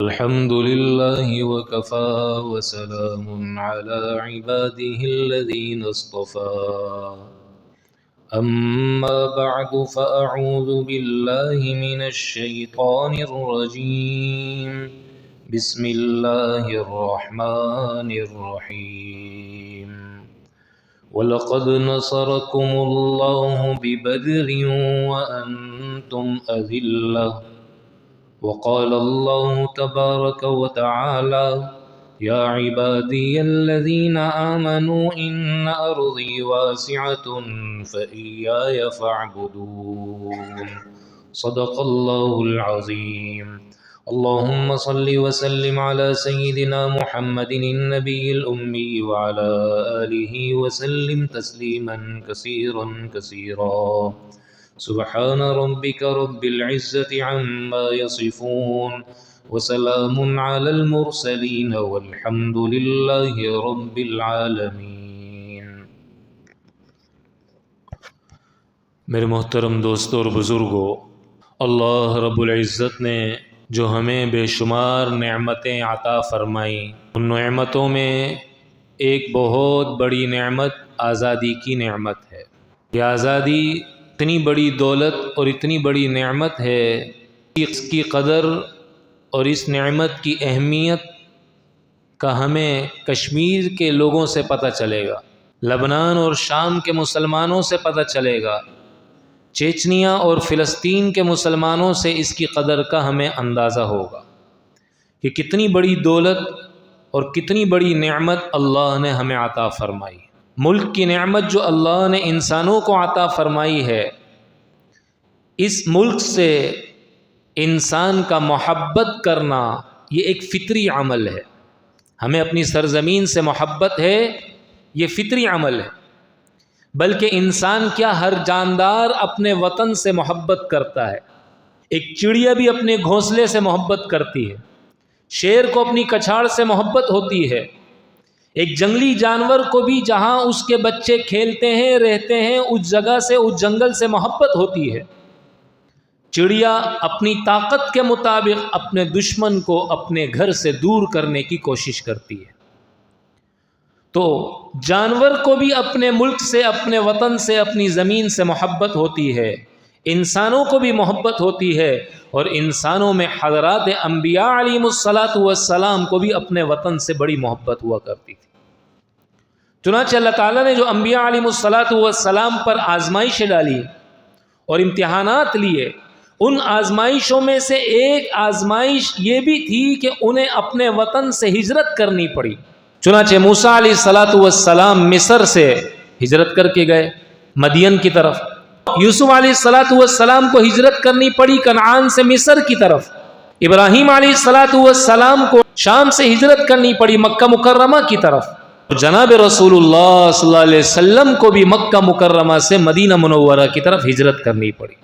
الحمد لله وكفى وسلام على عباده الذين اصطفى أما بعد فأعوذ بالله من الشيطان الرجيم بسم الله الرحمن الرحيم ولقد نصركم الله ببدر وأنتم أذلة وقال الله تبارك وتعالى يا عبادي الذين آمنوا إن أرضي واسعة فإياي فاعبدون صدق الله العظيم اللهم صل وسلم على سيدنا محمد النبي الأمي وعلى آله وسلم تسليما كثيرا كثيرا سبحان ربك رب العزة عما يصفون وسلام على المرسلين والحمد لله رب العالمين۔ میرے محترم دوستوں اور بزرگوں، اللہ رب العزت نے جو ہمیں بے شمار نعمتیں عطا فرمائیں، ان نعمتوں میں ایک بہت بڑی نعمت آزادی کی نعمت ہے۔ یہ آزادی اتنی بڑی دولت اور اتنی بڑی نعمت ہے کہ اس کی قدر اور اس نعمت کی اہمیت کا ہمیں کشمیر کے لوگوں سے پتہ چلے گا، لبنان اور شام کے مسلمانوں سے پتہ چلے گا، چیچنیا اور فلسطین کے مسلمانوں سے اس کی قدر کا ہمیں اندازہ ہوگا کہ کتنی بڑی دولت اور کتنی بڑی نعمت اللہ نے ہمیں عطا فرمائی۔ ملک کی نعمت جو اللہ نے انسانوں کو عطا فرمائی ہے، اس ملک سے انسان کا محبت کرنا یہ ایک فطری عمل ہے۔ ہمیں اپنی سرزمین سے محبت ہے، یہ فطری عمل ہے، بلکہ انسان کیا ہر جاندار اپنے وطن سے محبت کرتا ہے۔ ایک چڑیا بھی اپنے گھونسلے سے محبت کرتی ہے، شیر کو اپنی کچھاڑ سے محبت ہوتی ہے، ایک جنگلی جانور کو بھی جہاں اس کے بچے کھیلتے ہیں رہتے ہیں اس جگہ سے اس جنگل سے محبت ہوتی ہے۔ چڑیا اپنی طاقت کے مطابق اپنے دشمن کو اپنے گھر سے دور کرنے کی کوشش کرتی ہے۔ تو جانور کو بھی اپنے ملک سے، اپنے وطن سے، اپنی زمین سے محبت ہوتی ہے، انسانوں کو بھی محبت ہوتی ہے، اور انسانوں میں حضرات انبیاء علیہم السلام کو بھی اپنے وطن سے بڑی محبت ہوا کرتی تھی۔ چنانچہ اللہ تعالیٰ نے جو انبیاء علیہم السلام پر آزمائشیں ڈالی اور امتحانات لیے، ان آزمائشوں میں سے ایک آزمائش یہ بھی تھی کہ انہیں اپنے وطن سے ہجرت کرنی پڑی۔ چنانچہ موسیٰ علیہ السلام مصر سے ہجرت کر کے گئے مدین کی طرف، یوسف علیہ السلام کو ہجرت کرنی پڑی کنعان سے مصر کی طرف، ابراہیم علیہ السلام کو شام سے ہجرت کرنی پڑی مکہ مکرمہ کی طرف، جناب رسول اللہ صلی اللہ علیہ وسلم کو بھی مکہ مکرمہ سے مدینہ منورہ کی طرف ہجرت کرنی پڑی۔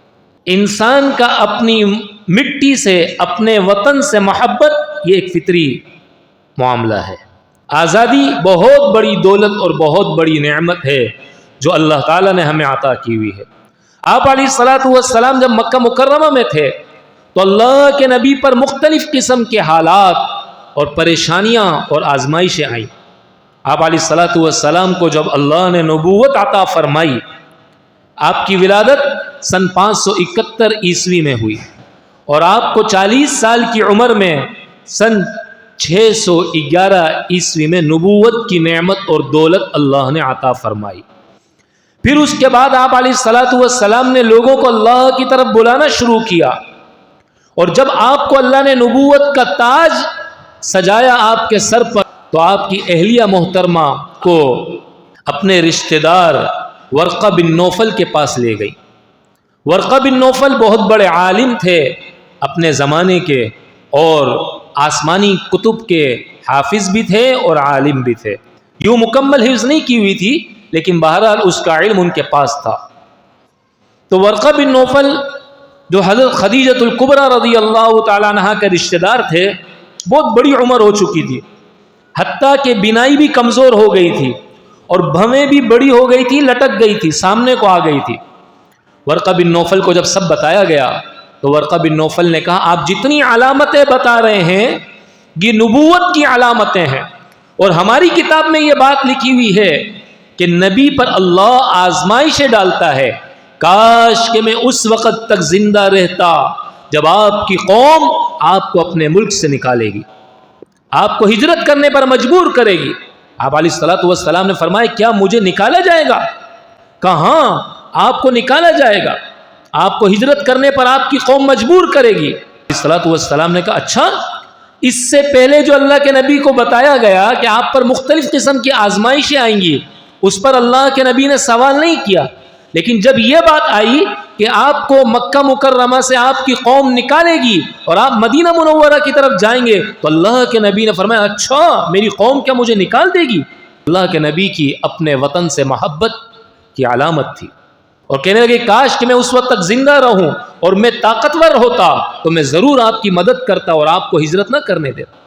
انسان کا اپنی مٹی سے، اپنے وطن سے محبت یہ ایک فطری معاملہ ہے۔ آزادی بہت بڑی دولت اور بہت بڑی نعمت ہے جو اللہ تعالیٰ نے ہمیں عطا کی ہوئی ہے۔ آپ علیہ السلام جب مکہ مکرمہ میں تھے تو اللہ کے نبی پر مختلف قسم کے حالات اور پریشانیاں اور آزمائشیں آئیں۔ آپ علیہ السلام کو جب اللہ نے نبوت عطا فرمائی، آپ کی ولادت سن 571 عیسوی میں ہوئی، اور آپ کو 40 سال کی عمر میں سن 611 عیسوی میں نبوت کی نعمت اور دولت اللہ نے عطا فرمائی۔ پھر اس کے بعد آپ علیہ السلام نے لوگوں کو اللہ کی طرف بلانا شروع کیا، اور جب آپ کو اللہ نے نبوت کا تاج سجایا آپ کے سر پر، تو آپ کی اہلیہ محترمہ کو اپنے رشتہ دار ورقہ بن نوفل کے پاس لے گئی۔ ورقہ بن نوفل بہت بڑے عالم تھے اپنے زمانے کے، اور آسمانی کتب کے حافظ بھی تھے اور عالم بھی تھے۔ یوں مکمل حفظ نہیں کی ہوئی تھی، لیکن بہرحال اس کا علم ان کے پاس تھا۔ تو ورقہ بن نوفل جو حضرت خدیجہ الکبریٰ رضی اللہ تعالیٰ عنہا کے رشتہ دار تھے، بہت بڑی عمر ہو چکی تھی، حتیٰ کہ بینائی بھی کمزور ہو گئی تھی، اور بھویں بھی بڑی ہو گئی تھی، لٹک گئی تھی، سامنے کو آ گئی تھی۔ ورقہ بن نوفل کو جب سب بتایا گیا تو ورقہ بن نوفل نے کہا آپ جتنی علامتیں بتا رہے ہیں یہ نبوت کی علامتیں ہیں، اور ہماری کتاب میں یہ بات لکھی ہوئی ہے کہ نبی پر اللہ آزمائشیں ڈالتا ہے، کاش کہ میں اس وقت تک زندہ رہتا جب آپ کی قوم آپ کو اپنے ملک سے نکالے گی، آپ کو ہجرت کرنے پر مجبور کرے گی۔ آپ علیہ الصلوۃ والسلام نے فرمایا کیا مجھے نکالا جائے گا؟ کہا ہاں آپ کو نکالا جائے گا، آپ کو ہجرت کرنے پر آپ کی قوم مجبور کرے گی۔ علیہ الصلوۃ والسلام نے کہا اچھا، اس سے پہلے جو اللہ کے نبی کو بتایا گیا کہ آپ پر مختلف قسم کی آزمائشیں آئیں گی، اس پر اللہ کے نبی نے سوال نہیں کیا، لیکن جب یہ بات آئی کہ آپ کو مکہ مکرمہ سے آپ کی قوم نکالے گی اور آپ مدینہ منورہ کی طرف جائیں گے، تو اللہ کے نبی نے فرمایا اچھا میری قوم کیا مجھے نکال دے گی؟ اللہ کے نبی کی اپنے وطن سے محبت کی علامت تھی، اور کہنے لگے کاش کہ میں اس وقت تک زندہ رہوں اور میں طاقتور ہوتا تو میں ضرور آپ کی مدد کرتا اور آپ کو ہجرت نہ کرنے دیتا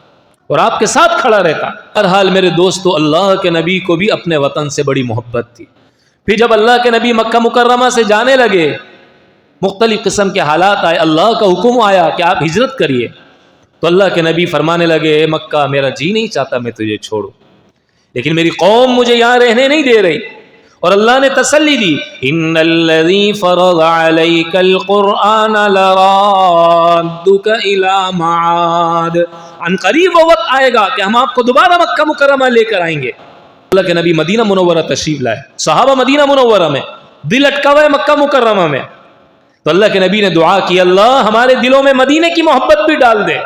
اور آپ کے ساتھ کھڑا رہتا۔ بہرحال میرے دوستو، اللہ کے نبی کو بھی اپنے وطن سے بڑی محبت تھی۔ پھر جب اللہ کے نبی مکہ مکرمہ سے جانے لگے، مختلف قسم کے حالات آئے، اللہ کا حکم آیا کہ آپ ہجرت کریے، تو اللہ کے نبی فرمانے لگے اے مکہ میرا جی نہیں چاہتا میں تجھے چھوڑوں، لیکن میری قوم مجھے یہاں رہنے نہیں دے رہی، اور اللہ نے تسلی دی ان الذی فرض علیک القرآن لرادک الی معاد، عن قریب وہ وقت آئے گا کہ ہم آپ کو دوبارہ مکہ مکرمہ لے کر آئیں گے۔ اللہ کے نبی مدینہ منورہ تشریف لائے، صحابہ مدینہ منورہ میں، دل اٹکا ہوا ہے مکہ مکرمہ میں، تو اللہ کے نبی نے دعا کی اللہ ہمارے دلوں میں مدینہ کی محبت بھی ڈال دے،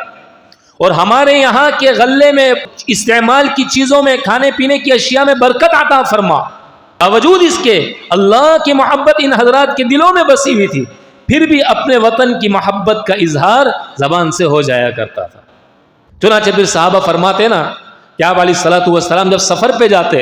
اور ہمارے یہاں کے غلے میں استعمال کی چیزوں میں کھانے پینے کی اشیاء میں برکت عطا فرما۔ باوجود اس کے اللہ کی محبت ان حضرات کے دلوں میں بسی ہوئی تھی، پھر بھی اپنے وطن کی محبت کا اظہار زبان سے ہو جایا کرتا تھا۔ چنانچہ پھر صحابہ فرماتے نا کہ آپ علیہ الصلوۃ والسلام جب سفر پہ جاتے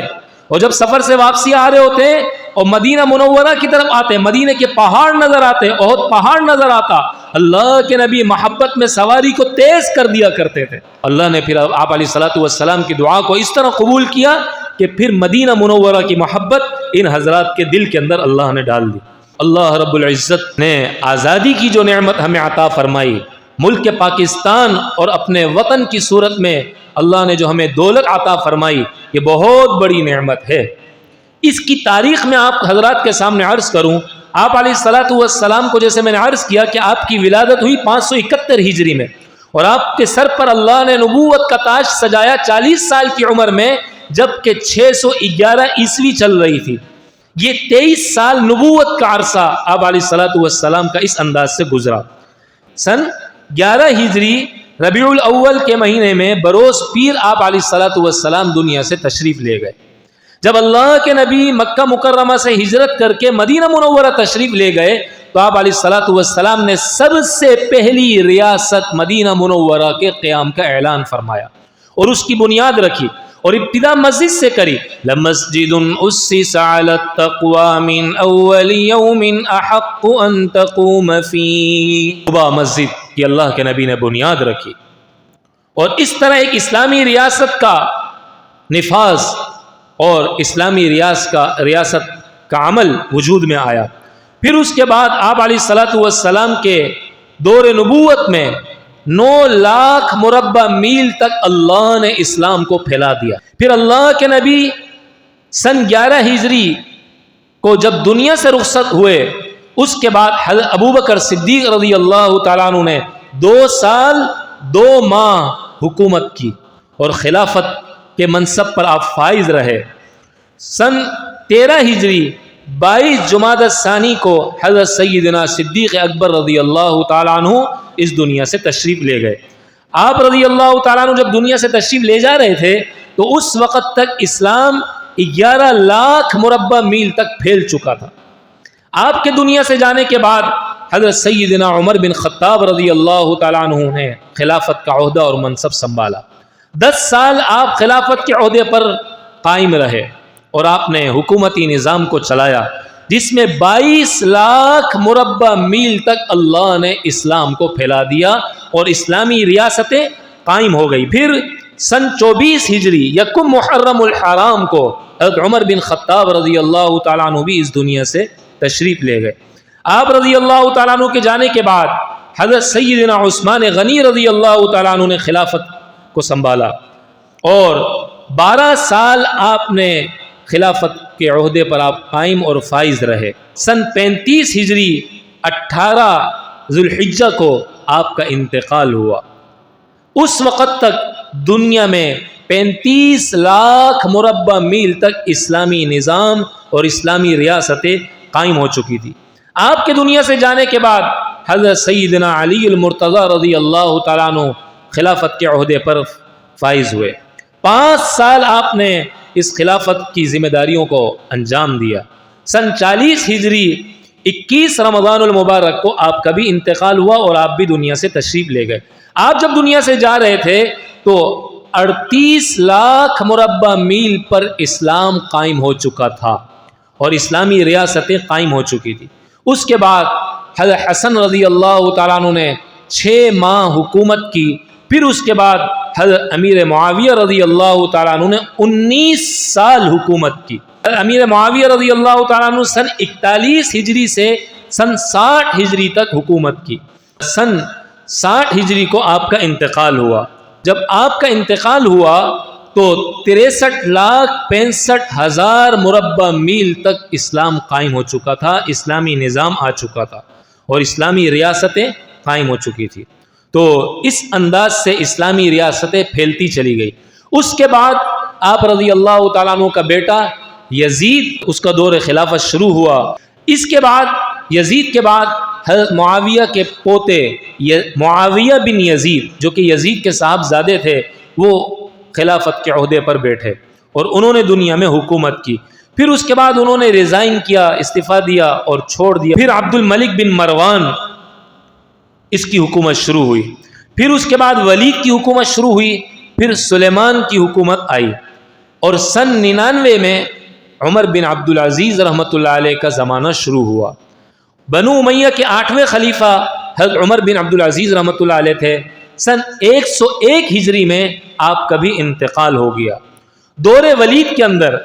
اور جب سفر سے واپسی آ رہے ہوتے اور مدینہ منورہ کی طرف آتے، مدینہ کے پہاڑ نظر آتے، احد پہاڑ نظر آتا، اللہ کے نبی محبت میں سواری کو تیز کر دیا کرتے تھے۔ اللہ نے پھر آپ علیہ الصلوۃ والسلام کی دعا کو اس طرح قبول کیا کہ پھر مدینہ منورہ کی محبت ان حضرات کے دل کے اندر اللہ نے ڈال دی۔ اللہ رب العزت نے آزادی کی جو نعمت ہمیں عطا فرمائی، ملک پاکستان اور اپنے وطن کی صورت میں اللہ نے جو ہمیں دولت عطا فرمائی، یہ بہت بڑی نعمت ہے۔ اس کی تاریخ میں آپ حضرات کے سامنے عرض کروں، آپ علیہ الصلوۃ والسلام کو جیسے میں نے عرض کیا کہ آپ کی ولادت ہوئی 571 ہجری میں، اور آپ کے سر پر اللہ نے نبوت کا تاج سجایا 40 سال کی عمر میں، جبکہ 611 عیسوی چل رہی تھی۔ یہ 23 سال نبوت کا عرصہ آپ علیہ الصلوۃ والسلام کا اس انداز سے گزرا۔ سن 11 ہجری ربیع الاول کے مہینے میں بروز پیر آپ علیہ الصلوۃ والسلام دنیا سے تشریف لے گئے۔ جب اللہ کے نبی مکہ مکرمہ سے ہجرت کر کے مدینہ منورہ تشریف لے گئے تو آپ علیہ الصلوۃ والسلام نے سب سے پہلی ریاست مدینہ منورہ کے قیام کا اعلان فرمایا اور اس کی بنیاد رکھی، اور ابتدا مسجد سے کری۔ لَمَسْجِدٌ أُسِّسَ عَلَى التَّقْوَى مِنْ أَوَّلِ يَوْمٍ أَحَقُّ أَن تَقُومَ فِيهِ، قباء مسجد کی اللہ کے نبی نے بنیاد رکھی، اور اس طرح ایک اسلامی ریاست کا نفاذ اور اسلامی ریاست کا عمل وجود میں آیا۔ پھر اس کے بعد آپ علیہ الصلوۃ والسلام کے دور نبوت میں 9 لاکھ مربع میل تک اللہ نے اسلام کو پھیلا دیا۔ پھر اللہ کے نبی سن 11 ہجری کو جب دنیا سے رخصت ہوئے، اس کے بعد حضرت ابوبکر صدیق رضی اللہ تعالیٰ عنہ نے 2 سال 2 ماہ حکومت کی اور خلافت کے منصب پر آپ فائز رہے۔ سن 13 ہجری 22 جمادی الثانی کو حضرت سیدنا صدیق اکبر رضی اللہ تعالیٰ عنہ اس دنیا سے تشریف لے گئے۔ آپ رضی اللہ تعالیٰ عنہ جب دنیا سے تشریف لے جا رہے تھے تو اس وقت تک اسلام 11 لاکھ مربع میل تک پھیل چکا تھا۔ آپ کے دنیا سے جانے کے بعد حضرت سیدنا عمر بن خطاب رضی اللہ تعالیٰ عنہ نے خلافت کا عہدہ اور منصب سنبھالا۔ 10 سال آپ خلافت کے عہدے پر قائم رہے اور آپ نے حکومتی نظام کو چلایا، جس میں 22 لاکھ مربع میل تک اللہ نے اسلام کو پھیلا دیا اور اسلامی ریاستیں قائم ہو گئی۔ پھر سن 24 ہجری یکم محرم الحرام کو حضرت عمر بن خطاب رضی اللہ تعالیٰ عنہ بھی اس دنیا سے تشریف لے گئے۔ آپ رضی اللہ تعالیٰ عنہ کے جانے کے بعد حضرت سیدنا عثمان غنی رضی اللہ تعالیٰ عنہ نے خلافت کو سنبھالا اور 12 سال آپ نے خلافت کے عہدے پر آپ قائم اور فائز رہے۔ سن 35 ہجری 18 ذوالحجہ کو آپ کا انتقال ہوا۔ اس وقت تک دنیا میں 35 لاکھ مربع میل تک اسلامی نظام اور اسلامی ریاستیں قائم ہو چکی تھی۔ آپ کے دنیا سے جانے کے بعد حضرت سیدنا علی المرتضیٰ رضی اللہ تعالیٰ عنہ خلافت کے عہدے پر فائز ہوئے۔ 5 سال آپ نے اس خلافت کی ذمہ داریوں کو انجام دیا۔ سن 40 ہجری 21 رمضان المبارک کو آپ کا بھی انتقال ہوا اور آپ بھی دنیا سے تشریف لے گئے۔ آپ جب دنیا سے جا رہے تھے تو 38 لاکھ مربع میل پر اسلام قائم ہو چکا تھا اور اسلامی ریاستیں قائم ہو چکی تھی۔ اس کے بعد حضرت حسن رضی اللہ تعالیٰ عنہ نے 6 ماہ حکومت کی، پھر اس کے بعد حضرت امیر معاویہ رضی اللہ تعالیٰ عنہ نے 19 سال حکومت کی۔ امیر معاویہ رضی اللہ تعالیٰ عنہ سن 41 ہجری سے سن 60 ہجری تک حکومت کی۔ سن 60 ہجری کو آپ کا انتقال ہوا۔ جب آپ کا انتقال ہوا تو 63,65,000 مربع میل تک اسلام قائم ہو چکا تھا، اسلامی نظام آ چکا تھا اور اسلامی ریاستیں قائم ہو چکی تھی۔ تو اس انداز سے اسلامی ریاستیں پھیلتی چلی گئی۔ اس کے بعد آپ رضی اللہ تعالیٰ عنہ کا بیٹا یزید، اس کا دور خلافت شروع ہوا۔ اس کے بعد یزید کے بعد حضرت معاویہ کے پوتے معاویہ بن یزید، جو کہ یزید کے صاحبزادے تھے، وہ خلافت کے عہدے پر بیٹھے اور انہوں نے دنیا میں حکومت کی۔ پھر اس کے بعد انہوں نے ریزائن کیا، استعفیٰ دیا اور چھوڑ دیا۔ پھر عبد الملک بن مروان، اس کی حکومت شروع ہوئی۔ پھر اس کے بعد ولید کی حکومت شروع ہوئی، پھر سلیمان کی حکومت آئی اور سن 99 میں عمر بن عبدالعزیز رحمۃ اللہ علیہ کا زمانہ شروع ہوا۔ بنو امیہ کے 8ویں خلیفہ حضرت عمر بن عبدالعزیز رحمۃ اللہ علیہ تھے۔ سن 101 ہجری میں آپ کا بھی انتقال ہو گیا۔ دور ولید کے اندر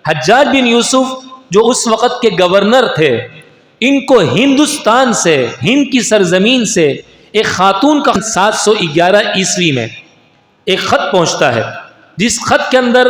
حجاج بن یوسف جو اس وقت کے گورنر تھے، ان کو ہندوستان سے، ہند کی سرزمین سے ایک خاتون کا 711 عیسوی میں ایک خط پہنچتا ہے، جس خط کے اندر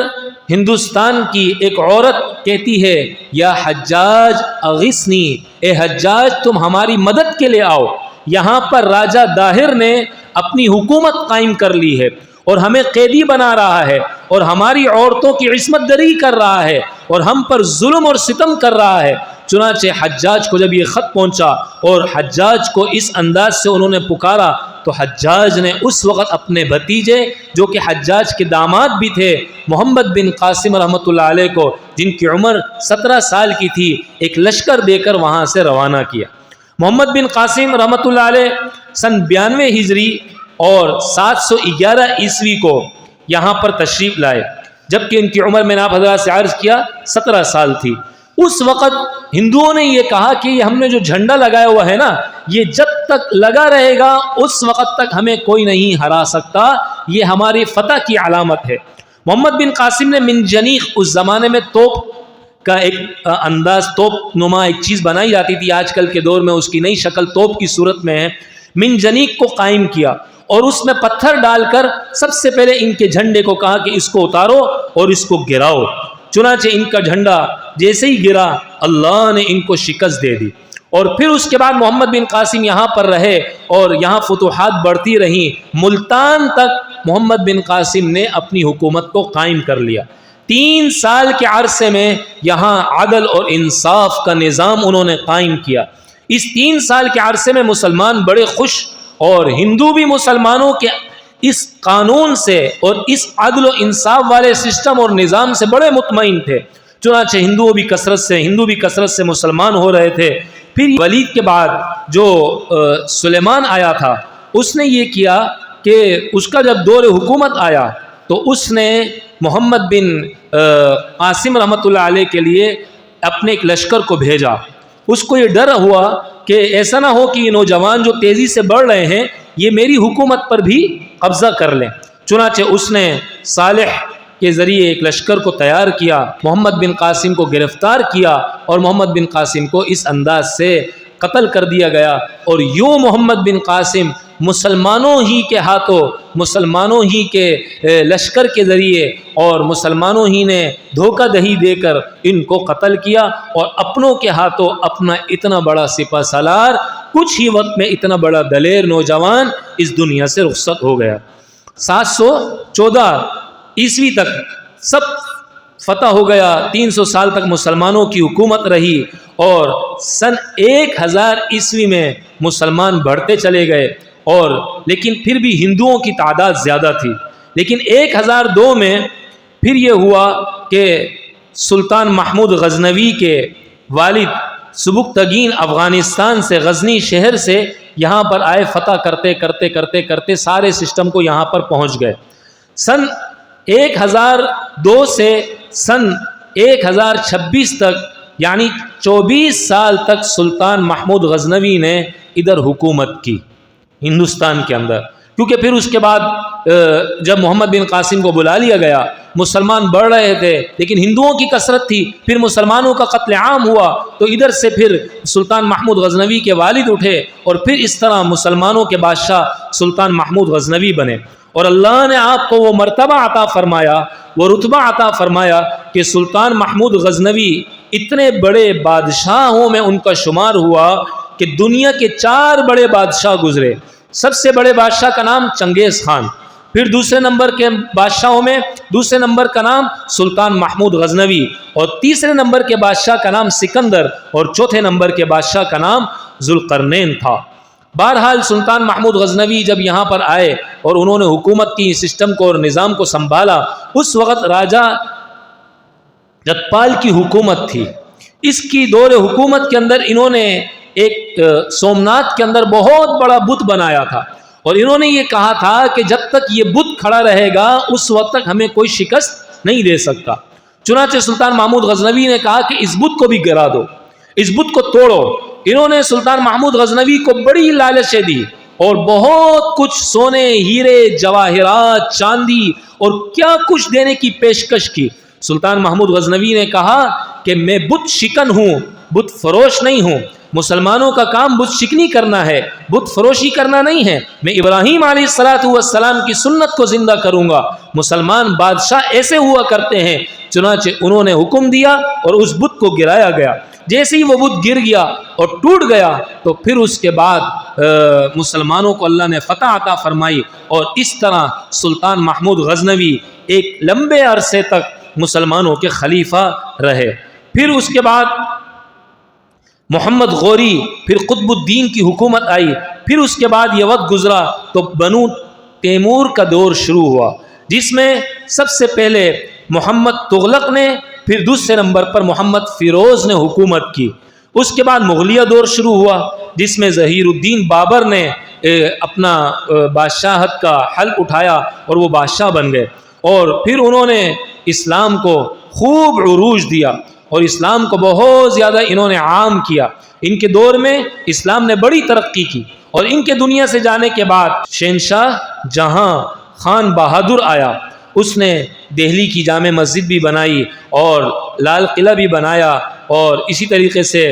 ہندوستان کی ایک عورت کہتی ہے، یا حجاج اغثنی، اے حجاج تم ہماری مدد کے لیے آؤ، یہاں پر راجہ داہر نے اپنی حکومت قائم کر لی ہے اور ہمیں قیدی بنا رہا ہے اور ہماری عورتوں کی عصمت دری کر رہا ہے اور ہم پر ظلم اور ستم کر رہا ہے۔ چنانچہ حجاج کو جب یہ خط پہنچا اور حجاج کو اس انداز سے انہوں نے پکارا تو حجاج نے اس وقت اپنے بھتیجے جو کہ حجاج کے داماد بھی تھے، محمد بن قاسم رحمۃ اللہ علیہ کو، جن کی عمر 17 سال کی تھی، ایک لشکر دے کر وہاں سے روانہ کیا۔ محمد بن قاسم رحمۃ اللہ علیہ سن 92 ہجری اور 711 عیسوی کو یہاں پر تشریف لائے، جبکہ ان کی عمر میں نے آپ حضرات سے عرض کیا 17 سال تھی۔ اس وقت ہندوؤں نے یہ کہا کہ یہ ہم نے جو جھنڈا لگایا ہوا ہے نا، یہ جب تک لگا رہے گا اس وقت تک ہمیں کوئی نہیں ہرا سکتا، یہ ہماری فتح کی علامت ہے۔ محمد بن قاسم نے منجنیق، اس زمانے میں توپ کا ایک انداز، توپ نما ایک چیز بنائی جاتی تھی، آج کل کے دور میں اس کی نئی شکل توپ کی صورت میں ہے، منجنیق کو قائم کیا اور اس میں پتھر ڈال کر سب سے پہلے ان کے جھنڈے کو کہا کہ اس کو اتارو اور اس کو گراؤ۔ چنانچہ ان کا جھنڈا جیسے ہی گرا، اللہ نے ان کو شکست دے دی۔ اور پھر اس کے بعد محمد بن قاسم یہاں پر رہے اور یہاں فتوحات بڑھتی رہیں، ملتان تک محمد بن قاسم نے اپنی حکومت کو قائم کر لیا۔ 3 سال کے عرصے میں یہاں عدل اور انصاف کا نظام انہوں نے قائم کیا۔ اس 3 سال کے عرصے میں مسلمان بڑے خوش اور ہندو بھی مسلمانوں کے اس قانون سے اور اس عدل و انصاف والے سسٹم اور نظام سے بڑے مطمئن تھے۔ چنانچہ ہندو بھی کثرت سے مسلمان ہو رہے تھے۔ پھر ولید کے بعد جو سلیمان آیا تھا، اس نے یہ کیا کہ اس کا جب دور حکومت آیا تو اس نے محمد بن قاسم رحمۃ اللہ علیہ کے لیے اپنے ایک لشکر کو بھیجا۔ اس کو یہ ڈر ہوا کہ ایسا نہ ہو کہ یہ نوجوان جو تیزی سے بڑھ رہے ہیں یہ میری حکومت پر بھی قبضہ کر لیں۔ چنانچہ اس نے صالح کے ذریعے ایک لشکر کو تیار کیا، محمد بن قاسم کو گرفتار کیا اور محمد بن قاسم کو اس انداز سے قتل کر دیا گیا، اور یوں محمد بن قاسم مسلمانوں ہی کے ہاتھوں، مسلمانوں ہی کے لشکر کے ذریعے اور مسلمانوں ہی نے دھوکہ دہی دے کر ان کو قتل کیا، اور اپنوں کے ہاتھوں اپنا اتنا بڑا سپہ سالار، کچھ ہی وقت میں اتنا بڑا دلیر نوجوان اس دنیا سے رخصت ہو گیا۔ 714 عیسوی تک سب فتح ہو گیا، 300 سال تک مسلمانوں کی حکومت رہی، اور سن 1000 عیسوی میں مسلمان بڑھتے چلے گئے، اور لیکن پھر بھی ہندوؤں کی تعداد زیادہ تھی۔ لیکن 1002 میں پھر یہ ہوا کہ سلطان محمود غزنوی کے والد سبکتگین افغانستان سے، غزنی شہر سے یہاں پر آئے، فتح کرتے کرتے کرتے کرتے سارے سسٹم کو یہاں پر پہنچ گئے۔ سن 1002 سے سن 1026 تک، یعنی 24 سال تک سلطان محمود غزنوی نے ادھر حکومت کی ہندوستان کے اندر، کیونکہ پھر اس کے بعد جب محمد بن قاسم کو بلا لیا گیا، مسلمان بڑھ رہے تھے لیکن ہندوؤں کی کثرت تھی، پھر مسلمانوں کا قتل عام ہوا، تو ادھر سے پھر سلطان محمود غزنوی کے والد اٹھے، اور پھر اس طرح مسلمانوں کے بادشاہ سلطان محمود غزنوی بنے، اور اللہ نے آپ کو وہ مرتبہ عطا فرمایا، وہ رتبہ عطا فرمایا کہ سلطان محمود غزنوی اتنے بڑے بادشاہوں میں ان کا شمار ہوا کہ دنیا کے 4 بڑے بادشاہ گزرے۔ سب سے بڑے بادشاہ کا نام چنگیز خان، پھر دوسرے نمبر کے بادشاہوں میں دوسرے نمبر کا نام سلطان محمود غزنوی، اور تیسرے نمبر کے بادشاہ کا نام سکندر، اور چوتھے نمبر کے بادشاہ کا نام ذوالقرنین تھا۔ بہرحال سلطان محمود غزنوی جب یہاں پر آئے اور انہوں نے حکومت کی، سسٹم کو اور نظام کو سنبھالا، اس وقت راجہ جتپال کی حکومت تھی۔ اس کی دور حکومت کے اندر انہوں نے ایک سومناتھ کے اندر بہت بڑا بت بنایا تھا، اور انہوں نے یہ کہا تھا کہ جب تک یہ بت کھڑا رہے گا اس وقت تک ہمیں کوئی شکست نہیں دے سکتا۔ چنانچہ سلطان محمود غزنوی نے کہا کہ اس بت کو بھی گرا دو، اس بت کو توڑو۔ انہوں نے سلطان محمود غزنوی کو بڑی لالچیں دی، اور بہت کچھ سونے، ہیرے، جواہرات، چاندی اور کیا کچھ دینے کی پیشکش کی۔ سلطان محمود غزنوی نے کہا کہ میں بت شکن ہوں، بت فروش نہیں ہوں، مسلمانوں کا کام بت شکنی کرنا ہے، بت فروشی کرنا نہیں ہے، میں ابراہیم علیہ السلام کی سنت کو زندہ کروں گا، مسلمان بادشاہ ایسے ہوا کرتے ہیں۔ چنانچہ انہوں نے حکم دیا اور اس بت کو گرایا گیا۔ جیسے ہی وہ بت گر گیا اور ٹوٹ گیا تو پھر اس کے بعد مسلمانوں کو اللہ نے فتح عطا فرمائی، اور اس طرح سلطان محمود غزنوی ایک لمبے عرصے تک مسلمانوں کے خلیفہ رہے۔ پھر اس کے بعد محمد غوری، پھر قطب الدین کی حکومت آئی، پھر اس کے بعد یہ وقت گزرا تو بنو تیمور کا دور شروع ہوا، جس میں سب سے پہلے محمد تغلق نے، پھر دوسرے نمبر پر محمد فیروز نے حکومت کی۔ اس کے بعد مغلیہ دور شروع ہوا، جس میں ظہیر الدین بابر نے اپنا بادشاہت کا حل اٹھایا اور وہ بادشاہ بن گئے، اور پھر انہوں نے اسلام کو خوب عروج دیا اور اسلام کو بہت زیادہ انہوں نے عام کیا۔ ان کے دور میں اسلام نے بڑی ترقی کی، اور ان کے دنیا سے جانے کے بعد شہنشاہ جہاں خان بہادر آیا، اس نے دہلی کی جامع مسجد بھی بنائی اور لال قلعہ بھی بنایا، اور اسی طریقے سے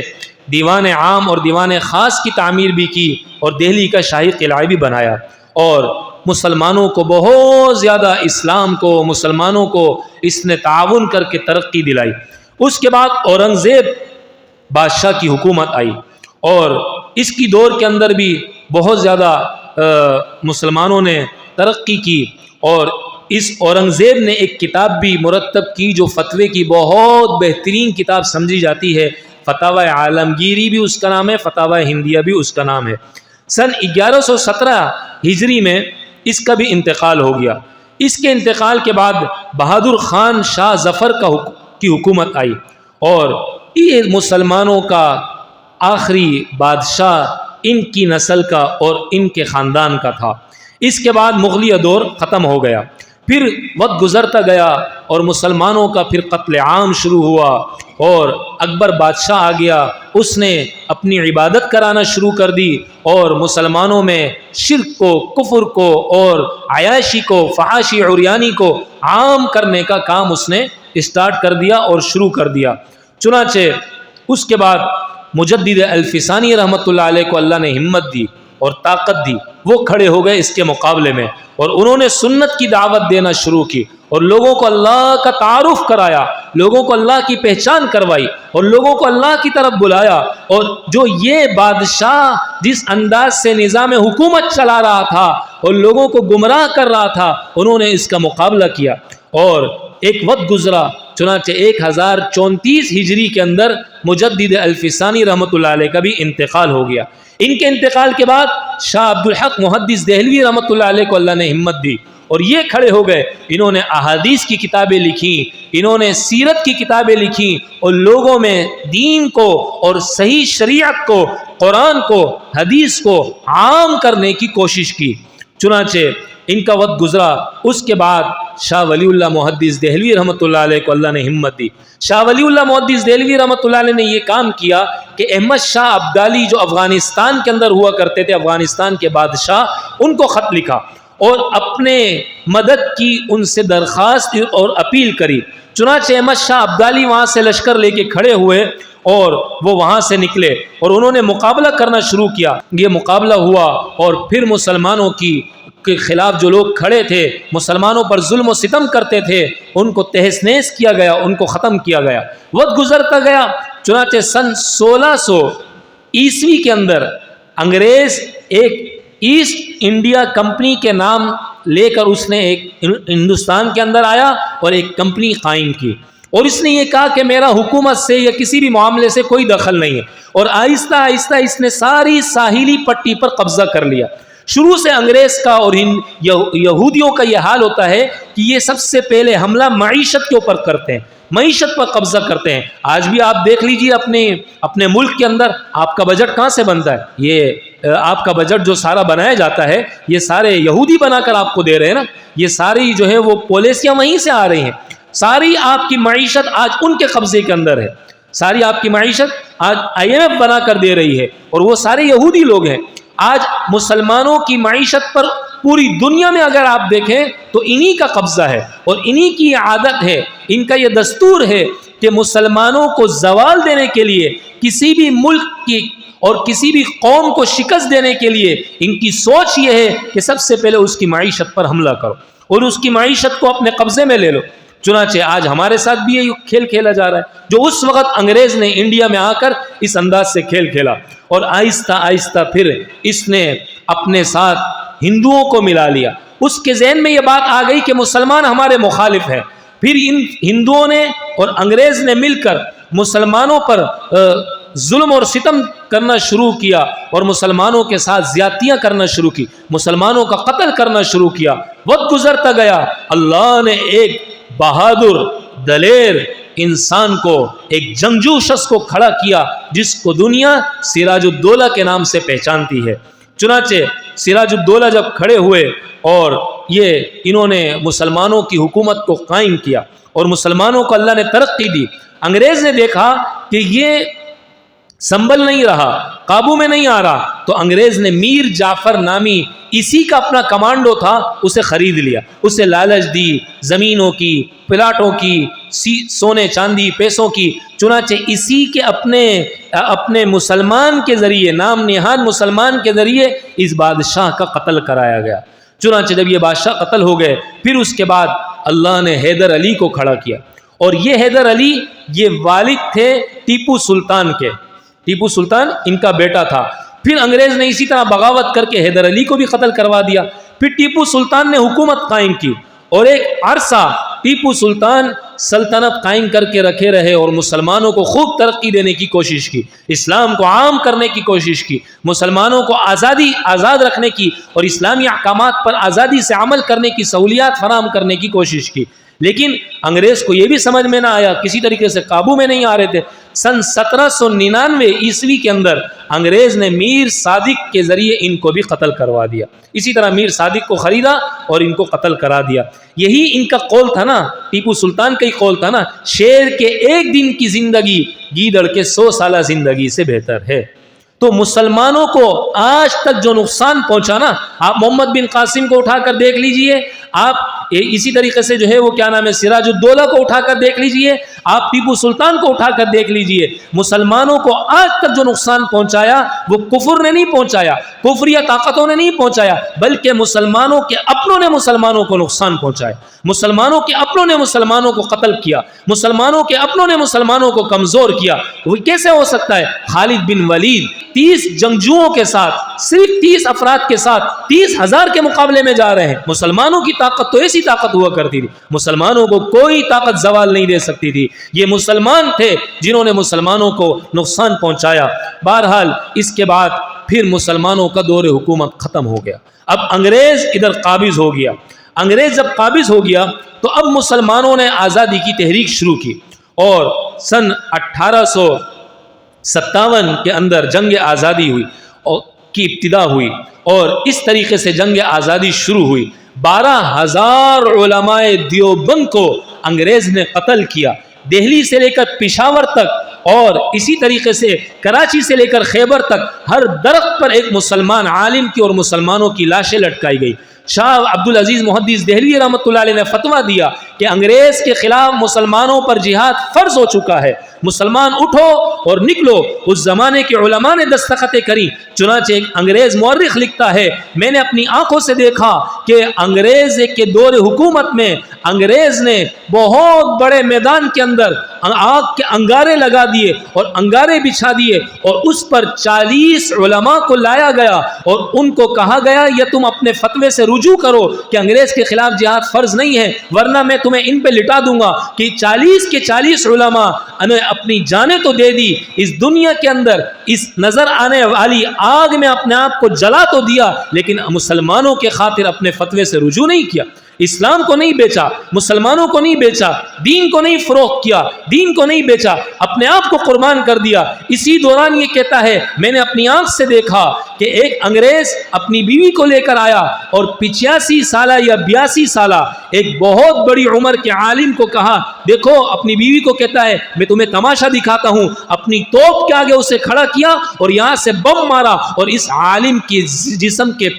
دیوان عام اور دیوان خاص کی تعمیر بھی کی، اور دہلی کا شاہی قلعہ بھی بنایا، اور مسلمانوں کو بہت زیادہ اسلام کو، مسلمانوں کو اس نے تعاون کر کے ترقی دلائی۔ اس کے بعد اورنگزیب بادشاہ کی حکومت آئی، اور اس کی دور کے اندر بھی بہت زیادہ مسلمانوں نے ترقی کی، اور اس اورنگزیب نے ایک کتاب بھی مرتب کی جو فتوے کی بہت بہترین کتاب سمجھی جاتی ہے، فتاوی عالمگیری بھی اس کا نام ہے، فتاوی ہندیہ بھی اس کا نام ہے۔ سن 1117 ہجری میں اس کا بھی انتقال ہو گیا۔ اس کے انتقال کے بعد بہادر خان شاہ ظفر کی حکومت آئی، اور یہ مسلمانوں کا آخری بادشاہ ان کی نسل کا اور ان کے خاندان کا تھا۔ اس کے بعد مغلیہ دور ختم ہو گیا، پھر وقت گزرتا گیا اور مسلمانوں کا پھر قتل عام شروع ہوا، اور اکبر بادشاہ آ گیا، اس نے اپنی عبادت کرانا شروع کر دی، اور مسلمانوں میں شرک کو، کفر کو اور عیاشی کو، فحاشی عریانی کو عام کرنے کا کام اس نے اسٹارٹ کر دیا اور شروع کر دیا۔ چنانچہ اس کے بعد مجدد الفسانی رحمۃ اللہ علیہ کو اللہ نے ہمت دی اور طاقت دی، وہ کھڑے ہو گئے اس کے مقابلے میں، اور انہوں نے سنت کی دعوت دینا شروع کی اور لوگوں کو اللہ کا تعارف کرایا، لوگوں کو اللہ کی پہچان کروائی اور لوگوں کو اللہ کی طرف بلایا۔ اور جو یہ بادشاہ جس انداز سے نظام حکومت چلا رہا تھا اور لوگوں کو گمراہ کر رہا تھا، انہوں نے اس کا مقابلہ کیا، اور ایک وقت گزرا، چنانچہ 1034 ہجری کے اندر مجدد الفسانی رحمۃ اللہ علیہ کا بھی انتقال ہو گیا۔ ان کے انتقال کے بعد شاہ عبدالحق محدث دہلوی رحمۃ اللہ علیہ کو اللہ نے ہمت دی اور یہ کھڑے ہو گئے، انہوں نے احادیث کی کتابیں لکھیں، انہوں نے سیرت کی کتابیں لکھیں اور لوگوں میں دین کو اور صحیح شریعت کو، قرآن کو، حدیث کو عام کرنے کی کوشش کی۔ چنانچہ ان کا وقت گزرا، اس کے بعد شاہ ولی اللہ محدث دہلوی رحمۃ اللہ علیہ کو اللہ نے ہمت دی۔ شاہ ولی اللہ محدث دہلوی رحمۃ اللہ علیہ نے یہ کام کیا کہ احمد شاہ ابدالی جو افغانستان کے اندر ہوا کرتے تھے، افغانستان کے بادشاہ، ان کو خط لکھا اور اپنے مدد کی ان سے درخواست اور اپیل کری۔ چنانچہ احمد شاہ ابدالی وہاں سے لشکر لے کے کھڑے ہوئے اور وہ وہاں سے نکلے اور انہوں نے مقابلہ کرنا شروع کیا۔ یہ مقابلہ ہوا اور پھر مسلمانوں کے خلاف جو لوگ کھڑے تھے، مسلمانوں پر ظلم و ستم کرتے تھے، ان کو تہس نہس کیا گیا، ان کو ختم کیا گیا۔ وقت گزرتا گیا، چنانچہ سن 1600 عیسوی کے اندر انگریز ایک ایسٹ انڈیا کمپنی کے نام لے کر اس نے ایک ہندوستان کے اندر آیا اور ایک کمپنی قائم کی، اور اس نے یہ کہا کہ میرا حکومت سے یا کسی بھی معاملے سے کوئی دخل نہیں ہے، اور آہستہ آہستہ اس نے ساری ساحلی پٹی پر قبضہ کر لیا۔ شروع سے انگریز کا اور یہودیوں کا یہ حال ہوتا ہے کہ یہ سب سے پہلے حملہ معیشت کے اوپر کرتے ہیں، معیشت پر قبضہ کرتے ہیں۔ آج بھی آپ دیکھ لیجئے اپنے ملک کے اندر آپ کا بجٹ کہاں سے بنتا ہے؟ یہ آپ کا بجٹ جو سارا بنایا جاتا ہے، یہ سارے یہودی بنا کر آپ کو دے رہے ہیں نا، یہ ساری جو ہے وہ پالیسیاں وہیں سے آ رہی ہیں۔ ساری آپ کی معیشت آج ان کے قبضے کے اندر ہے، ساری آپ کی معیشت آج IMF بنا کر دے رہی ہے، اور وہ سارے یہودی لوگ ہیں۔ آج مسلمانوں کی معیشت پر پوری دنیا میں اگر آپ دیکھیں تو انہی کا قبضہ ہے اور انہی کی عادت ہے، ان کا یہ دستور ہے کہ مسلمانوں کو زوال دینے کے لیے، کسی بھی ملک کی اور کسی بھی قوم کو شکست دینے کے لیے ان کی سوچ یہ ہے کہ سب سے پہلے اس کی معیشت پر حملہ کرو اور اس کی معیشت کو اپنے قبضے میں لے لو۔ چنانچہ آج ہمارے ساتھ بھی یہ کھیل کھیلا جا رہا ہے جو اس وقت انگریز نے انڈیا میں آ کر اس انداز سے کھیل کھیلا، اور آہستہ آہستہ پھر اس نے اپنے ساتھ ہندوؤں کو ملا لیا۔ اس کے ذہن میں یہ بات آ گئی کہ مسلمان ہمارے مخالف ہیں، پھر ان ہندوؤں نے اور انگریز نے مل کر مسلمانوں پر ظلم اور ستم کرنا شروع کیا اور مسلمانوں کے ساتھ زیادتیاں کرنا شروع کی، مسلمانوں کا قتل کرنا شروع کیا۔ وقت گزرتا گیا، اللہ نے ایک بہادر دلیر انسان کو، ایک جنگجو شخص کو کھڑا کیا جس کو دنیا سراج الدولہ کے نام سے پہچانتی ہے۔ چنانچہ سراج الدولہ جب کھڑے ہوئے اور انہوں نے مسلمانوں کی حکومت کو قائم کیا اور مسلمانوں کو اللہ نے ترقی دی، انگریز نے دیکھا کہ یہ سنبھل نہیں رہا، قابو میں نہیں آ رہا، تو انگریز نے میر جعفر نامی اسی کا اپنا کمانڈو تھا، اسے خرید لیا، اسے لالچ دی، زمینوں کی، پلاٹوں کی، سونے چاندی پیسوں کی۔ چنانچہ اسی کے اپنے مسلمان کے ذریعے، نام نہاد مسلمان کے ذریعے اس بادشاہ کا قتل کرایا گیا۔ چنانچہ جب یہ بادشاہ قتل ہو گئے، پھر اس کے بعد اللہ نے حیدر علی کو کھڑا کیا، اور یہ حیدر علی یہ والد تھے ٹیپو سلطان کے، ٹیپو سلطان ان کا بیٹا تھا۔ پھر انگریز نے اسی طرح بغاوت کر کے حیدر علی کو بھی قتل کروا دیا۔ پھر ٹیپو سلطان نے حکومت قائم کی اور ایک عرصہ ٹیپو سلطان سلطنت قائم کر کے رکھے رہے اور مسلمانوں کو خوب ترقی دینے کی کوشش کی، اسلام کو عام کرنے کی کوشش کی، مسلمانوں کو آزاد رکھنے کی اور اسلامی احکامات پر آزادی سے عمل کرنے کی سہولیات فراہم کرنے کی کوشش کی۔ لیکن انگریز کو یہ بھی سمجھ میں نہ آیا، کسی طریقے سے قابو میں نہیں آ رہے تھے۔ سن 1799 عیسوی کے اندر انگریز نے میر صادق کے ذریعے ان کو بھی قتل کروا دیا۔ اسی طرح میر صادق کو خریدا اور ان کو قتل کرا دیا۔ یہی ان کا قول تھا نا، ٹیپو سلطان کا ہی قول تھا نا، شیر کے ایک دن کی زندگی گیدڑ کے 100 سالہ زندگی سے بہتر ہے۔ تو مسلمانوں کو آج تک جو نقصان پہنچا نا، آپ محمد بن قاسم کو اٹھا کر دیکھ لیجئے، آپ اسی طریقے سے جو ہے وہ کیا نام ہے سراج الدولہ کو اٹھا کر دیکھ لیجئے، آپ ٹیپو سلطان کو اٹھا کر دیکھ لیجئے، مسلمانوں کو آج تک جو نقصان پہنچایا وہ کفر نے نہیں پہنچایا، کفریہ طاقتوں نے نہیں پہنچایا، بلکہ مسلمانوں کے اپنوں نے مسلمانوں کو نقصان پہنچایا، مسلمانوں کے اپنوں نے مسلمانوں کو قتل کیا، مسلمانوں کے اپنوں نے مسلمانوں کو کمزور کیا۔ وہ کیسے ہو سکتا ہے؟ خالد بن ولید 30 جنگجوؤں کے ساتھ، صرف 30 افراد کے ساتھ 30,000 کے مقابلے میں جا رہے ہیں۔ مسلمانوں کی طاقت تو ایسی طاقت ہوا کرتی تھی، مسلمانوں کو کوئی طاقت زوال نہیں دے سکتی تھی، یہ مسلمان تھے جنہوں نے مسلمانوں کو نقصان پہنچایا۔ بہرحال اس کے بعد پھر مسلمانوں کا دور حکومت ختم ہو گیا، اب انگریز ادھر قابض ہو گیا۔ انگریز جب قابض ہو گیا تو اب مسلمانوں نے آزادی کی تحریک شروع کی، اور سن 1857 کے اندر جنگ آزادی ہوئی اور کی ابتدا ہوئی، اور اس طریقے سے جنگ آزادی شروع ہوئی۔ 12,000 علماء دیوبند کو انگریز نے قتل کیا، دہلی سے لے کر پشاور تک، اور اسی طریقے سے کراچی سے لے کر خیبر تک ہر درخت پر ایک مسلمان عالم کی اور مسلمانوں کی لاشیں لٹکائی گئی۔ شاہ عبدالعزیز محدث دہلوی رحمۃ اللہ علیہ نے فتویٰ دیا کہ انگریز کے خلاف مسلمانوں پر جہاد فرض ہو چکا ہے، مسلمان اٹھو اور نکلو۔ اس زمانے کے علماء نے دستخطیں کری، چنانچہ ایک انگریز مورخ لکھتا ہے، میں نے اپنی آنکھوں سے دیکھا کہ انگریز کے دور حکومت میں انگریز نے بہت بڑے میدان کے اندر آگ کے انگارے لگا دیے اور انگارے بچھا دیے، اور اس پر 40 علماء کو لایا گیا اور ان کو کہا گیا یہ تم اپنے فتوے سے رجوع کرو کہ انگریز کے خلاف جہاد فرض نہیں ہے، ورنہ میں تمہیں ان پہ لٹا دوں گا۔ کہ 40 کے 40 علماء نے اپنی جانیں تو دے دی، اس دنیا کے اندر اس نظر آنے والی آگ میں اپنے آپ کو جلا تو دیا، لیکن مسلمانوں کے خاطر اپنے فتوے سے رجوع نہیں کیا، اسلام کو نہیں بیچا، مسلمانوں کو نہیں بیچا، دین کو نہیں فروخت کیا، دین کو نہیں بیچا، اپنے آپ کو قربان کر دیا۔ اسی دوران یہ کہتا ہے میں نے اپنی آنکھ سے دیکھا کہ ایک انگریز اپنی بیوی کو لے کر آیا اور 85 سالہ یا 82 سالہ ایک بہت بڑی عمر کے عالم کو کہا دیکھو، اپنی بیوی کو کہتا ہے میں تمہیں تماشا دکھاتا ہوں، اپنی توپ کے آگے اسے کھڑا کیا اور یہاں سے بم مارا اور اس عالم کی جسم کے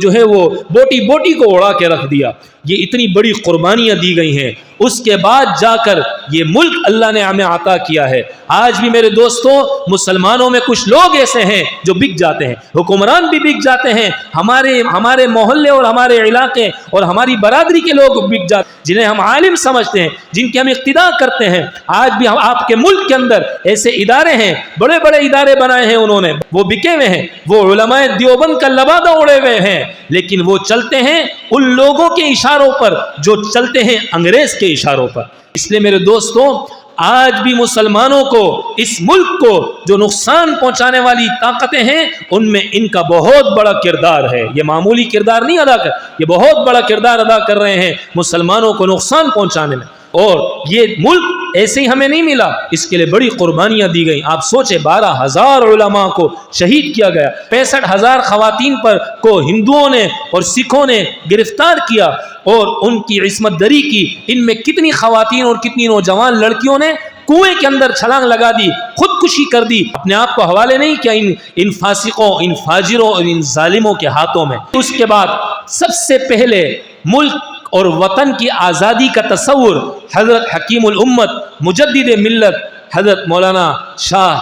جو ہے وہ بوٹی بوٹی کو اڑا کے رکھ دیا۔ یہ اتنی بڑی قربانیاں دی گئی ہیں، اس کے بعد جا کر یہ ملک اللہ نے ہمیں عطا کیا ہے۔ آج بھی میرے دوستوں مسلمانوں میں کچھ لوگ ایسے ہیں جو بک جاتے ہیں، حکمران بھی بک جاتے ہیں، ہمارے محلے اور ہمارے علاقے اور ہماری برادری کے لوگ بک جاتے ہیں، جنہیں ہم عالم سمجھتے ہیں، جن کی ہم اقتداء کرتے ہیں۔ آج بھی آپ کے ملک کے اندر ایسے ادارے ہیں، بڑے بڑے ادارے بنائے ہیں انہوں نے، وہ بکے ہوئے ہیں، وہ علماء دیوبند کا لبادہ اڑے ہوئے ہیں، لیکن وہ چلتے ہیں ان لوگوں کے اشاروں پر جو چلتے ہیں انگریز کے اشاروں پر۔ اس لیے میرے دوستوں آج بھی مسلمانوں کو، اس ملک کو جو نقصان پہنچانے والی طاقتیں ہیں ان میں ان کا بہت بڑا کردار ہے، یہ معمولی کردار نہیں ادا کر، یہ بہت بڑا کردار ادا کر رہے ہیں مسلمانوں کو نقصان پہنچانے میں۔ اور یہ ملک ایسے ہی ہمیں نہیں ملا، اس کے لیے بڑی قربانیاں دی گئیں۔ آپ سوچیں 12,000 علماء کو شہید کیا گیا، 65,000 خواتین پر کو ہندوؤں نے اور سکھوں نے گرفتار کیا اور ان کی عصمت دری کی۔ ان میں کتنی خواتین اور کتنی نوجوان لڑکیوں نے کنویں کے اندر چھلانگ لگا دی، خودکشی کر دی، اپنے آپ کو حوالے نہیں کیا ان فاسقوں، ان فاجروں اور ان ظالموں کے ہاتھوں میں۔ اس کے بعد سب سے پہلے ملک اور وطن کی آزادی کا تصور حضرت حکیم الامت مجدد ملت حضرت مولانا شاہ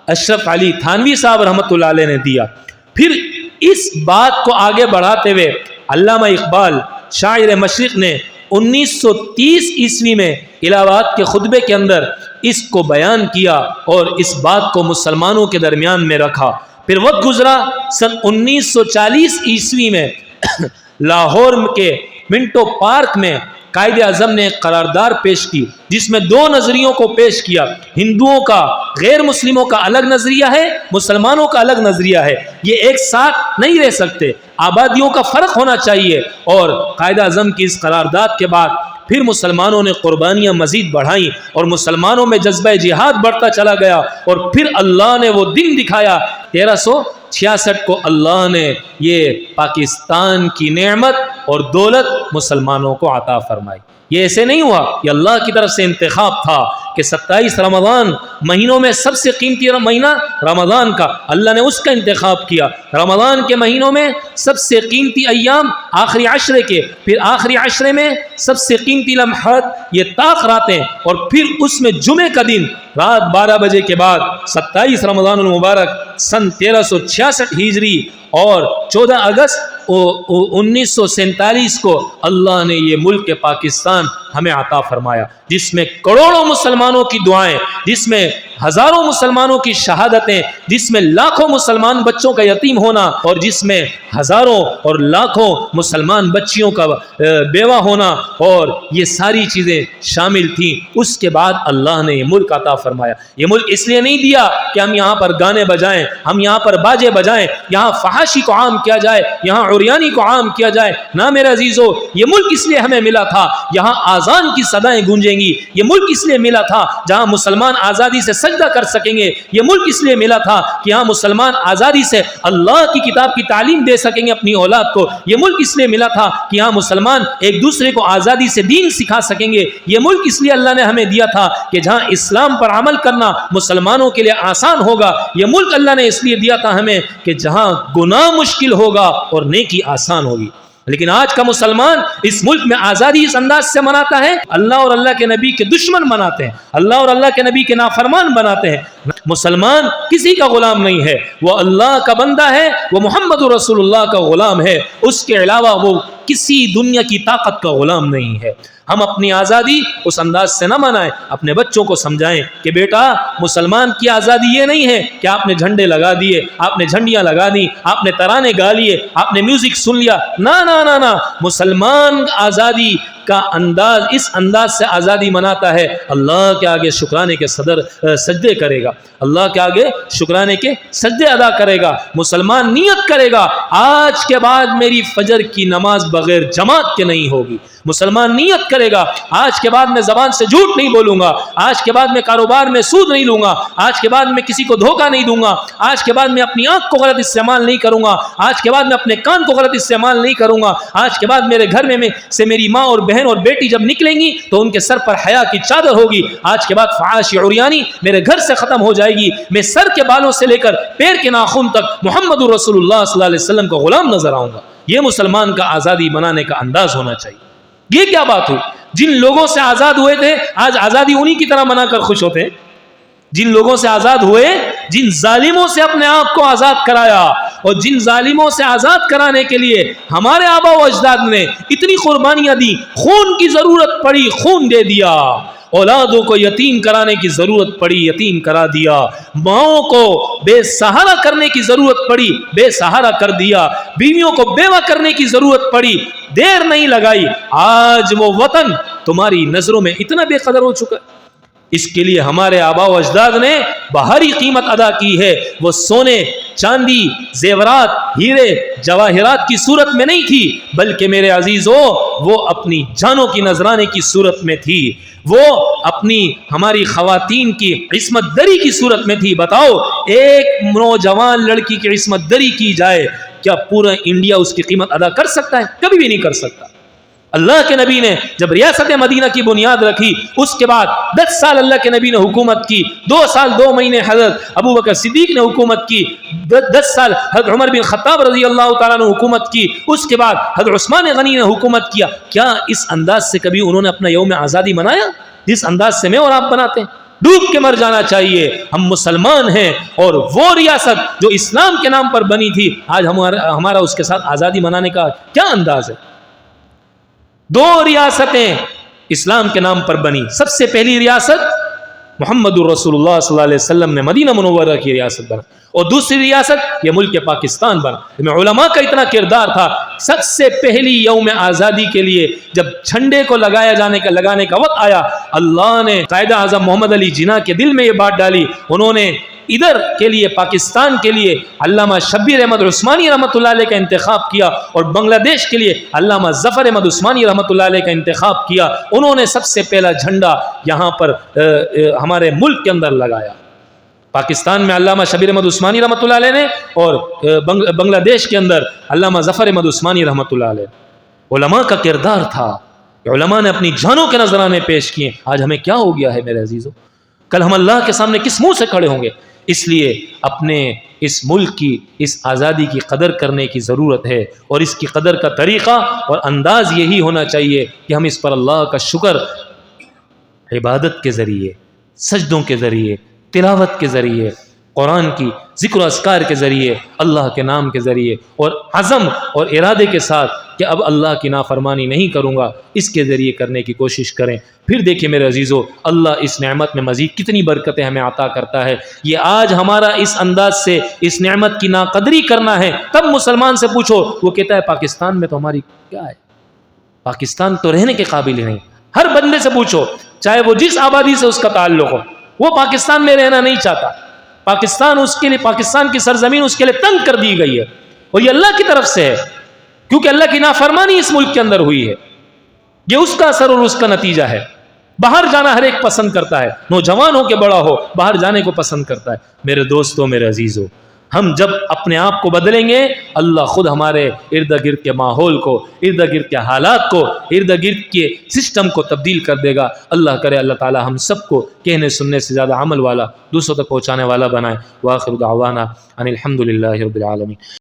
اشرف علی تھانوی صاحب رحمۃ اللہ علیہ نے دیا۔ پھر اس بات کو آگے بڑھاتے ہوئے علامہ اقبال شاعر مشرق نے 1930 عیسوی میں الہ آباد کے خطبے کے اندر اس کو بیان کیا اور اس بات کو مسلمانوں کے درمیان میں رکھا۔ پھر وقت گزرا، سن 1940 عیسوی میں لاہور کے منٹو پارک میں قائد اعظم نے ایک قرارداد پیش کی جس میں 2 نظریوں کو پیش کیا، ہندوؤں کا، غیر مسلموں کا الگ نظریہ ہے، مسلمانوں کا الگ نظریہ ہے، یہ ایک ساتھ نہیں رہ سکتے، آبادیوں کا فرق ہونا چاہیے۔ اور قائد اعظم کی اس قرارداد کے بعد پھر مسلمانوں نے قربانیاں مزید بڑھائیں اور مسلمانوں میں جذبہ جہاد بڑھتا چلا گیا، اور پھر اللہ نے وہ دن دکھایا 1366 کو اللہ نے یہ پاکستان کی نعمت اور دولت مسلمانوں کو عطا فرمائی۔ یہ ایسے نہیں ہوا، یہ اللہ کی طرف سے انتخاب تھا کہ 27 رمضان مہینوں میں سب سے قیمتی مہینہ رمضان کا، اللہ نے اس کا انتخاب کیا۔ رمضان کے مہینوں میں سب سے قیمتی ایام آخری عشرے کے، پھر آخری عشرے میں سب سے قیمتی لمحات یہ طاق راتیں، اور پھر اس میں جمعے کا دن رات 12 بجے کے بعد 27 رمضان المبارک سن 1366 ہجری اور 14 اگست 1947 کو اللہ نے یہ ملک پاکستان ہمیں عطا فرمایا، جس میں کروڑوں مسلمانوں کی دعائیں، جس میں ہزاروں مسلمانوں کی شہادتیں، جس میں لاکھوں مسلمان بچوں کا یتیم ہونا، اور جس میں ہزاروں اور لاکھوں مسلمان بچیوں کا بیوہ ہونا، اور یہ ساری چیزیں شامل تھیں۔ اس کے بعد اللہ نے یہ ملک عطا فرمایا۔ یہ ملک اس لیے نہیں دیا کہ ہم یہاں پر گانے بجائیں، ہم یہاں پر باجے بجائیں، یہاں فحاشی کو عام کیا جائے، یہاں عریانی کو عام کیا جائے، نہ میرے عزیزو، یہ ملک اس لیے ہمیں ملا تھا یہاں آذان کی صدائیں گونجیں گی، یہ ملک اس لیے ملا تھا جہاں مسلمان آزادی سے سجدہ کر سکیں گے، یہ ملک اس لیے ملا تھا کہ یہاں مسلمان آزادی سے اللہ کی کتاب کی تعلیم دے سکیں گے اپنی اولاد کو، یہ ملک اس لیے ملا تھا کہ یہاں مسلمان ایک دوسرے کو آزادی سے دین سکھا سکیں گے، یہ ملک اس لیے اللہ نے ہمیں دیا تھا کہ جہاں اسلام پر عمل کرنا مسلمانوں کے لیے آسان ہوگا، یہ ملک اللہ نے اس لیے دیا تھا ہمیں کہ جہاں گناہ مشکل ہوگا اور نیکی آسان ہوگی۔ لیکن آج کا مسلمان اس ملک میں آزادی اس انداز سے مناتا ہے، اللہ اور اللہ کے نبی کے دشمن بناتے ہیں، اللہ اور اللہ کے نبی کے نافرمان بناتے ہیں۔ مسلمان کسی کا غلام نہیں ہے، وہ اللہ کا بندہ ہے، وہ محمد رسول اللہ کا غلام ہے، اس کے علاوہ وہ کسی دنیا کی طاقت کا غلام نہیں ہے۔ ہم اپنی آزادی اس انداز سے نہ منائیں، اپنے بچوں کو سمجھائیں کہ بیٹا مسلمان کی آزادی یہ نہیں ہے کہ آپ نے جھنڈے لگا دیے، آپ نے جھنڈیاں لگا دی، آپ نے ترانے گا لیے، آپ نے میوزک سن لیا، نہ نہ نہ نہ، مسلمان آزادی کا انداز اس انداز سے آزادی مناتا ہے، اللہ کے آگے شکرانے کے سجدے کرے گا، اللہ کے آگے شکرانے کے سجدے ادا کرے گا۔ مسلمان نیت کرے گا آج کے بعد میری فجر کی نماز بغیر جماعت کے نہیں ہوگی، مسلمان نیت کرے گا آج کے بعد میں زبان سے جھوٹ نہیں بولوں گا، آج کے بعد میں کاروبار میں سود نہیں لوں گا، آج کے بعد میں کسی کو دھوکہ نہیں دوں گا، آج کے بعد میں اپنی آنکھ کو غلط استعمال نہیں کروں گا، آج کے بعد میں اپنے کان کو غلط استعمال نہیں کروں گا، آج کے بعد میرے گھر میں سے میری ماں اور بہن اور بیٹی جب نکلیں گی تو ان کے سر پر حیا کی چادر ہوگی، آج کے بعد فحاشی عریانی میرے گھر سے ختم ہو جائے گی، میں سر کے بالوں سے لے کر پیر کے ناخن تک محمد رسول اللہ صلی اللہ علیہ وسلم کا غلام نظر آؤں گا۔ یہ مسلمان کا آزادی منانے کا انداز ہونا چاہیے۔ یہ کیا بات ہوئی؟ جن لوگوں سے آزاد ہوئے تھے آج آزادی انہی کی طرح منا کر خوش ہوتے ہیں۔ جن لوگوں سے آزاد ہوئے، جن ظالموں سے اپنے آپ کو آزاد کرایا، اور جن ظالموں سے آزاد کرانے کے لیے ہمارے آبا و اجداد نے اتنی قربانیاں دی، خون کی ضرورت پڑی خون دے دیا، اولادوں کو یتیم کرانے کی ضرورت پڑی یتیم کرا دیا، ماؤں کو بے سہارا کرنے کی ضرورت پڑی بے سہارا کر دیا، بیویوں کو بیوہ کرنے کی ضرورت پڑی، دیر نہیں لگائی، آج وہ وطن تمہاری نظروں میں اتنا بے قدر ہو چکا ہے۔ اس کے لیے ہمارے آبا و اجداد نے بہاری قیمت ادا کی ہے، وہ سونے چاندی زیورات ہیرے جواہرات کی صورت میں نہیں تھی، بلکہ میرے عزیزو وہ اپنی جانوں کی نذرانے کی صورت میں تھی، وہ اپنی ہماری خواتین کی عصمت دری کی صورت میں تھی۔ بتاؤ ایک نوجوان لڑکی کی عصمت دری کی جائے، کیا پورا انڈیا اس کی قیمت ادا کر سکتا ہے؟ کبھی بھی نہیں کر سکتا۔ اللہ کے نبی نے جب ریاست مدینہ کی بنیاد رکھی، اس کے بعد 10 سال اللہ کے نبی نے حکومت کی، 2 سال 2 مہینے حضرت ابو بکر صدیق نے حکومت کی، 10 سال حضرت عمر بن خطاب رضی اللہ تعالیٰ نے حکومت کی، اس کے بعد حضرت عثمان غنی نے حکومت کیا۔ کیا اس انداز سے کبھی انہوں نے اپنا یوم آزادی منایا جس انداز سے میں اور آپ بناتے ہیں؟ ڈوب کے مر جانا چاہیے۔ ہم مسلمان ہیں، اور وہ ریاست جو اسلام کے نام پر بنی تھی، آج ہمارا اس کے ساتھ آزادی منانے کا کیا انداز ہے؟ 2 ریاستیں اسلام کے نام پر بنی، سب سے پہلی ریاست محمد رسول اللہ صلی اللہ علیہ وسلم نے مدینہ منورہ کی ریاست بنا، اور دوسری ریاست یہ ملک پاکستان بنا۔ میں علماء کا اتنا کردار تھا، سب سے پہلی یوم آزادی کے لیے جب جھنڈے کو لگانے کا وقت آیا، اللہ نے قائد اعظم محمد علی جناح کے دل میں یہ بات ڈالی، انہوں نے ادھر کے لیے پاکستان کے لیے علامہ شبیر احمد عثمانی رحمۃ اللہ علیہ کا انتخاب کیا، اور بنگلہ دیش کے لیے علامہ ظفر احمد عثمانی رحمۃ اللہ علیہ کا انتخاب کیا۔ انہوں نے سب سے پہلا جھنڈا یہاں پر ہمارے ملک کے اندر لگایا۔ پاکستان میں علامہ شبیر احمد عثمانی رحمۃ اللہ علیہ نے، اور بنگلہ دیش کے اندر علامہ ظفر احمد عثمانی رحمۃ اللہ علیہ۔ علماء کا کردار تھا، علماء نے اپنی جانوں کے نذرانے پیش کیے. آج ہمیں کیا ہو گیا ہے میرے عزیزو؟ کل ہم اللہ کے سامنے کس منہ سے کھڑے ہوں گے؟ اس لیے اپنے اس ملک کی اس آزادی کی قدر کرنے کی ضرورت ہے، اور اس کی قدر کا طریقہ اور انداز یہی ہونا چاہیے کہ ہم اس پر اللہ کا شکر عبادت کے ذریعے، سجدوں کے ذریعے، تلاوت کے ذریعے، قرآن کی ذکر و اذکار کے ذریعے، اللہ کے نام کے ذریعے، اور عزم اور ارادے کے ساتھ کہ اب اللہ کی نافرمانی نہیں کروں گا، اس کے ذریعے کرنے کی کوشش کریں. پھر دیکھیں میرے عزیزو، اللہ اس نعمت میں مزید کتنی برکتیں ہمیں عطا کرتا ہے. یہ آج ہمارا اس انداز سے اس نعمت کی ناقدری کرنا ہے. تب مسلمان سے پوچھو، وہ کہتا ہے پاکستان میں تو ہماری کیا ہے، پاکستان تو رہنے کے قابل ہی نہیں. ہر بندے سے پوچھو، چاہے وہ جس آبادی سے اس کا تعلق ہو، وہ پاکستان میں رہنا نہیں چاہتا. پاکستان اس کے لیے، پاکستان کی سرزمین اس کے لیے تنگ کر دی گئی ہے، اور یہ اللہ کی طرف سے ہے، کیونکہ اللہ کی نافرمانی اس ملک کے اندر ہوئی ہے. یہ اس کا اثر اور اس کا نتیجہ ہے. باہر جانا ہر ایک پسند کرتا ہے، نوجوان ہو کے بڑا ہو باہر جانے کو پسند کرتا ہے. میرے دوستو، میرے عزیزو، ہم جب اپنے آپ کو بدلیں گے، اللہ خود ہمارے ارد گرد کے ماحول کو، ارد گرد کے حالات کو، ارد گرد کے سسٹم کو تبدیل کر دے گا. اللہ کرے اللہ تعالی ہم سب کو کہنے سننے سے زیادہ عمل والا، دوسروں تک پہنچانے والا بنائے. وآخر دعوانا ان الحمد للہ رب العالمین.